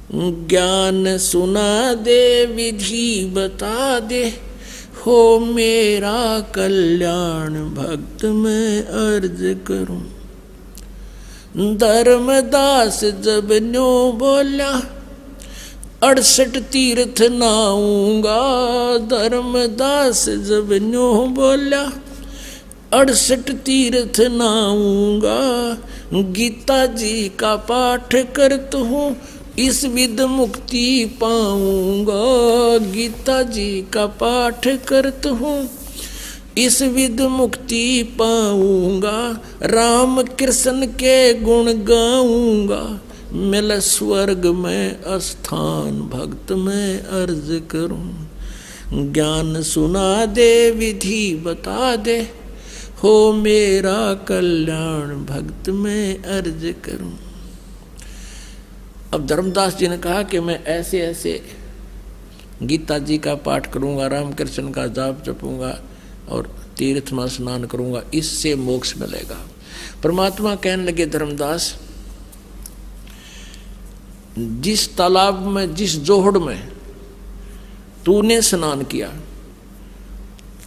ज्ञान सुना दे विधि बता दे, हो मेरा कल्याण भक्त मैं अर्ज करूं। धर्मदास जब न्यो बोला, 68 तीर्थ नाऊंगा। धर्मदास जब न्यो बोला, 68 तीर्थ नाऊंगा। गीता जी का पाठ करता हूँ, इस विध मुक्ति पाऊंगा। गीता जी का पाठ करता हूँ, इस विध मुक्ति पाऊंगा। राम कृष्ण के गुण गाऊंगा, मिल स्वर्ग में स्थान भक्त में अर्ज करूं। ज्ञान सुना दे विधि बता दे, हो मेरा कल्याण भक्त में अर्ज करूं। अब धर्मदास जी ने कहा कि मैं ऐसे ऐसे गीता जी का पाठ करूंगा, राम कृष्ण का जाप जपूंगा और तीर्थ में स्नान करूंगा, इससे मोक्ष मिलेगा। परमात्मा कहने लगे, धर्मदास जिस तालाब में, जिस जोहड़ में तूने स्नान किया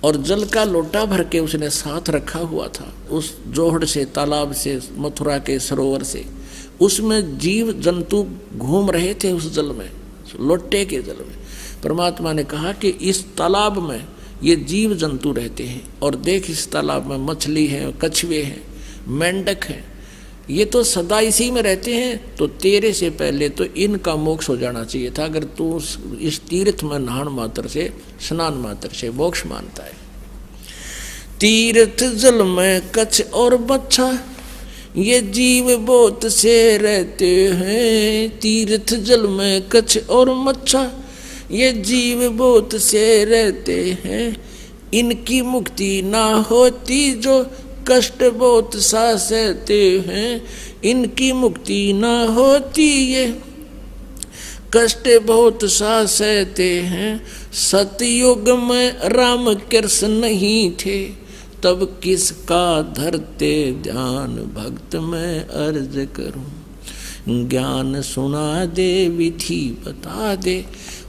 और जल का लोटा भर के उसने साथ रखा हुआ था, उस जोहड़ से, तालाब से, मथुरा के सरोवर से, उसमें जीव जंतु घूम रहे थे उस जल में, लोटे के जल में। परमात्मा ने कहा कि इस तालाब में ये जीव जंतु रहते हैं, और देख इस तालाब में मछली है, कछुए हैं, मेंढक हैं, ये तो सदा इसी में रहते हैं। तो तेरे से पहले तो इनका मोक्ष हो जाना चाहिए था, अगर तू इस तीर्थ में नहान मात्र से, स्नान मात्र से मोक्ष मानता है। तीर्थ जल में कछ और बच्छा, ये जीव बहुत से रहते हैं। तीर्थ जल में कछ और मच्छा, ये जीव बहुत से रहते हैं। इनकी मुक्ति ना होती जो कष्ट बहुत सा सहते हैं। इनकी मुक्ति ना होती ये कष्ट बहुत सा सहते हैं। सतयुग में राम कृष्ण नहीं थे, तब किसका धरते ध्यान भक्त मैं अर्ज करूं। ज्ञान सुना दे विधि बता दे,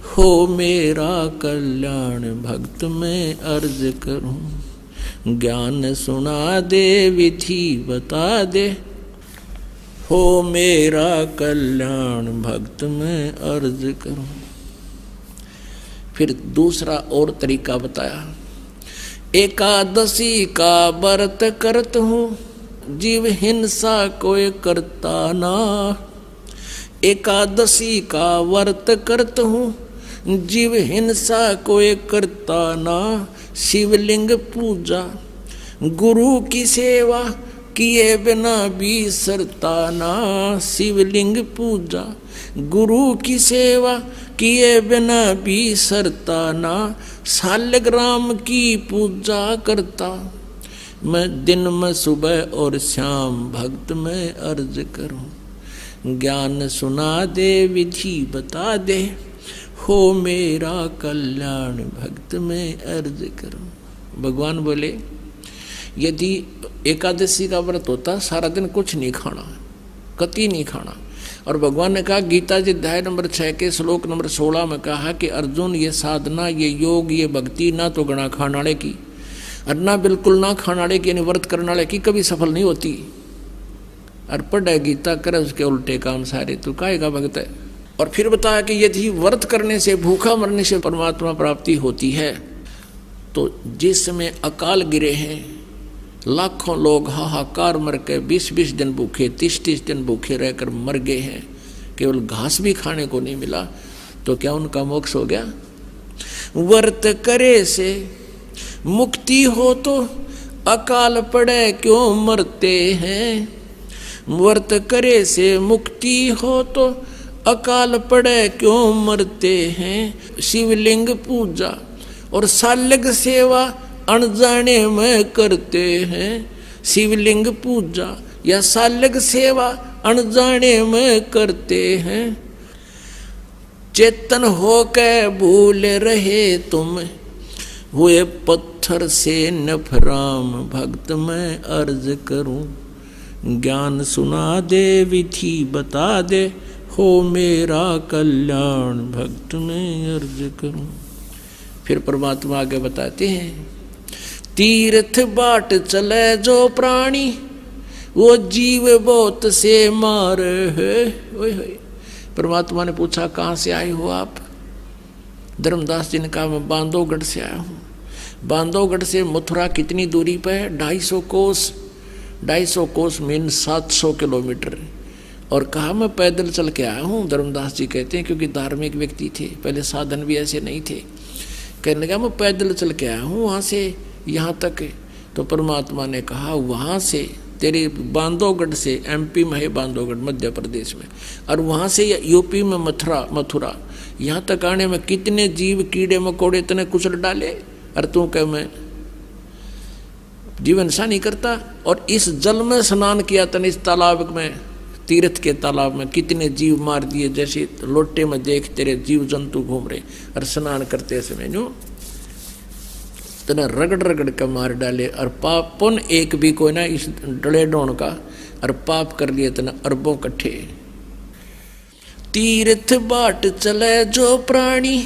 हो मेरा कल्याण भक्त मैं अर्ज करूं। ज्ञान सुना दे विधि बता दे, हो मेरा कल्याण भक्त मैं अर्ज करूं। फिर दूसरा और तरीका बताया, एकादशी का व्रत करत हूँ, जीव हिंसा कोई करता ना। एकादशी का व्रत करत हूँ, जीव हिंसा कोई करता ना। शिवलिंग पूजा गुरु की सेवा किए बिना बिसरता ना। शिवलिंग पूजा गुरु की सेवा किए बिना बिसरता ना। शालिग्राम की पूजा करता मैं दिन में सुबह और शाम भक्त में अर्ज करूं। ज्ञान सुना दे विधि बता दे, हो मेरा कल्याण भक्त में अर्ज करूं। भगवान बोले, यदि एकादशी का व्रत होता सारा दिन कुछ नहीं खाना, कति नहीं खाना। और भगवान ने कहा, गीता जी अध्याय नंबर 6 के श्लोक नंबर 16 में कहा कि अर्जुन ये साधना, ये योग, ये भक्ति ना तो गणा खानाड़े की और ना बिल्कुल ना खानाड़े की, यानी व्रत करनाड़े की कभी सफल नहीं होती। और पढ़े गीता करे उसके उल्टे काम सारे, तो काहेगा भगत है। और फिर बताया कि यदि व्रत करने से, भूखा मरने से परमात्मा प्राप्ति होती है, तो जिसमें अकाल गिरे हैं, लाखों लोग हाहाकार मर के 20-20 दिन भूखे, 30-30 दिन भूखे रहकर मर गए हैं, केवल घास भी खाने को नहीं मिला, तो क्या उनका मोक्ष हो गया? व्रत करे से मुक्ति हो तो अकाल पड़े क्यों मरते हैं। व्रत करे से मुक्ति हो तो अकाल पड़े क्यों मरते हैं। शिवलिंग पूजा और शालिग सेवा अनजाने में करते हैं। शिवलिंग पूजा या शालिग सेवा अनजाने में करते हैं। चेतन होके भूल रहे तुम, हुए पत्थर से नफराम भक्त मैं अर्ज करूं। ज्ञान सुना दे विधि बता दे, हो मेरा कल्याण भक्त में अर्ज करूं। फिर परमात्मा आगे बताते हैं, तीर्थ बाट चले जो प्राणी वो जीव बहुत से मार है। ओए होए। परमात्मा ने पूछा कहाँ से आए हो आप? धर्मदास जी ने कहा मैं बांधवगढ़ से आया हूँ। बांधवगढ़ से मथुरा कितनी दूरी पर है? 250 कोस। 250 कोस मीन 700 किलोमीटर। और कहा मैं पैदल चल के आया हूँ। धर्मदास जी कहते हैं क्योंकि धार्मिक व्यक्ति थे, पहले साधन भी ऐसे नहीं थे। कहने लगा मैं पैदल चल के आया हूँ वहाँ से यहाँ तक। तो परमात्मा ने कहा वहाँ से तेरे बांधवगढ़ से, MP में है बांधवगढ़ मध्य प्रदेश में, और वहाँ से UP में मथुरा यहाँ तक आने में कितने जीव कीड़े मकोड़े तने कुचल डाले, और तू कह मैं जीवन सा नहीं करता। और इस जल में स्नान किया तने, इस तालाब में, तीर्थ के तालाब में कितने जीव मार दिए। जैसे लोटे में देख तेरे जीव जंतु घूम रहे और स्नान करते समय जो तना रगड़ रगड़ के मार डाले। और पाप पुण्य एक भी कोई ना इस डले डोण का, और पाप कर लिए तना अरबों कट्ठे। तीर्थ बाट चले जो प्राणी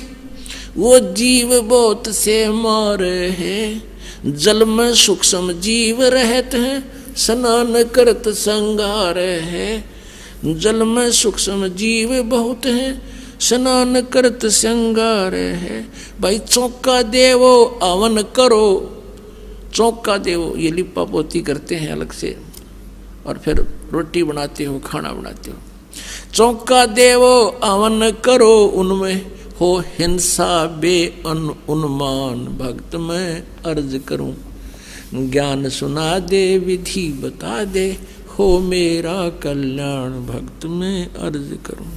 वो जीव बहुत से मारे हैं। जल में सूक्ष्म जीव रहते हैं स्नान करत संगार है। जल में सूक्ष्म जीव बहुत हैं स्नान करत संगार है। भाई चौका देवो आवन करो। चौका देवो ये लिपा पोती करते हैं अलग से, और फिर रोटी बनाते हो, खाना बनाते हो। चौका देवो आवन करो उनमें हो हिंसा बे उन्मान भक्त में अर्ज करूं। ज्ञान सुना दे विधि बता दे हो मेरा कल्याण भक्त में अर्ज करूं।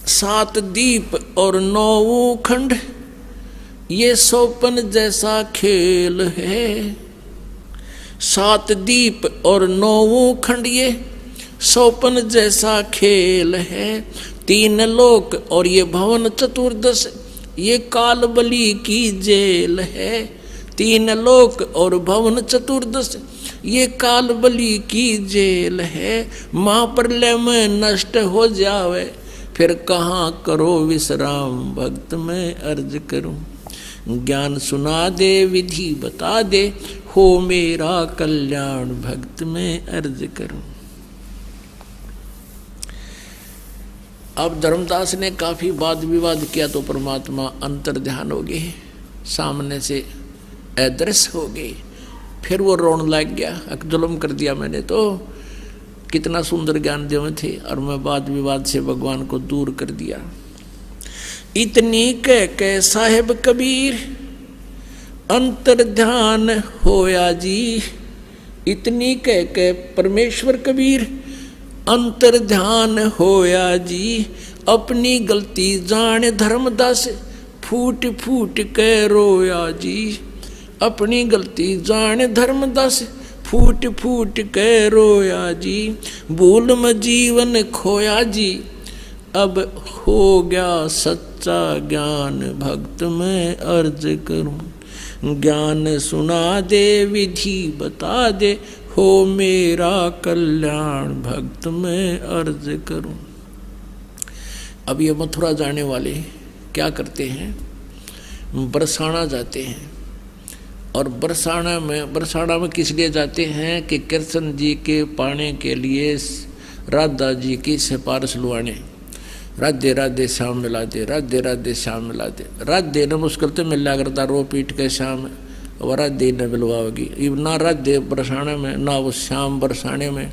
7 दीप और 9 खंड ये सोपन जैसा खेल है। 7 दीप और 9 खंड ये सोपन जैसा खेल है। 3 लोक और ये भवन चतुर्दश ये काल बलि की जेल है। 3 लोक और भवन चतुर्दश ये काल बलि की जेल है। महाप्रलय में नष्ट हो जावे फिर कहाँ करो विश्राम भक्त में अर्ज करूं। ज्ञान सुना दे विधि बता दे हो मेरा कल्याण भक्त में अर्ज करूं। अब धर्मदास ने काफी वाद विवाद किया तो परमात्मा अंतर ध्यान हो गए, सामने से अदृश्य हो गए। फिर वो रोने लग गया, जुल्म कर दिया मैंने तो, कितना सुंदर ज्ञान देव थे और मैं वाद विवाद से भगवान को दूर कर दिया। इतनी कह साहेब कबीर अंतर ध्यान होया जी। इतनी कह परमेश्वर कबीर अंतर ध्यान होया जी। अपनी गलती जान धर्मदास फूट फूट के रोया जी। अपनी गलती जान धर्मदास फूट फूट के रोया जी। भूल में जीवन खोया जी अब हो गया सच्चा ज्ञान भक्त में अर्ज करूं। ज्ञान सुना दे विधि बता दे हो मेरा कल्याण भक्त में अर्ज करूं। अब ये मथुरा जाने वाले क्या करते हैं, बरसाना जाते हैं। और बरसाना में किस लिए जाते हैं कि कृष्ण जी के पाने के लिए राधा जी की सिफारिश लुआने। राधे राधे श्याम मिला दे, राधे राधे श्याम मिला दे। राधे न मुश्किल तो मिला करता रो पीट के श्याम, और राधे न मिलवाओगी ना राधे बरसाने में ना वो श्याम बरसाने में।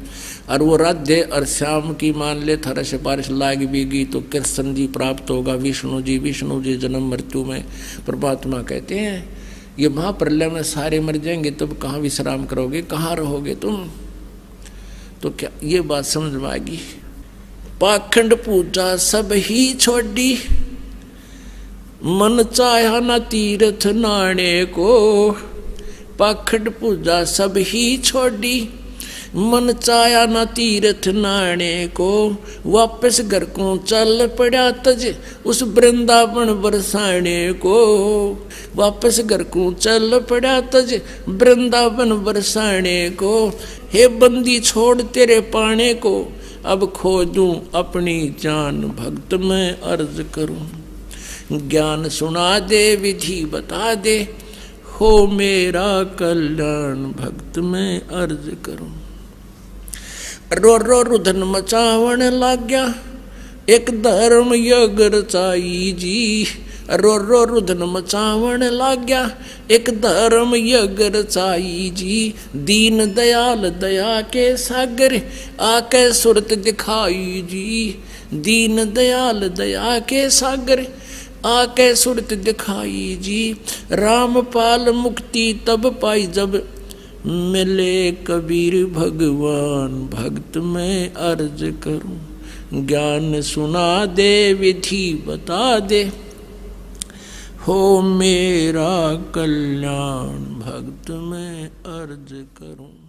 और वो राधे और श्याम की मान ले थारा सिफारिश लाग भी गई तो कृष्ण जी प्राप्त होगा। विष्णु जी जन्म मृत्यु में। परमात्मा कहते हैं ये महाप्रलय में सारे मर जाएंगे तब कहाँ विश्राम करोगे, कहाँ रहोगे तुम। तो क्या ये बात समझ में आएगी। पाखंड पूजा सब ही छोड़ी मन चाहा न तीर्थ नाणे को। पाखंड पूजा सब ही छोड़ी मन चाया न तीर्थ नाणे को। वापस घर को चल पड़ा तज उस वृंदावन बरसाने को। वापस घर को चल पड़ा तज वृंदावन बरसाने को। हे बंदी छोड़ तेरे पाने को अब खोजूं अपनी जान भक्त में अर्ज करूं। ज्ञान सुना दे विधि बता दे, हो मेरा कल्याण भक्त में अर्ज करूं। रो रो रुधन मचावण लाग्या, एक धर्म यज्ञ रचाई जी। रो रो रुधन मचावण लाग्या, एक धर्म यज्ञ रचाई जी। दीन दयाल दया के सागर, आके सुरत दिखाई जी। दीन दयाल दया के सागर, आके सुरत दिखाई जी। रामपाल मुक्ति तब पाई जब, मिले कबीर भगवान भक्त में अर्ज करूं। ज्ञान सुना दे विधि बता दे, हो मेरा कल्याण भक्त में अर्ज करूं।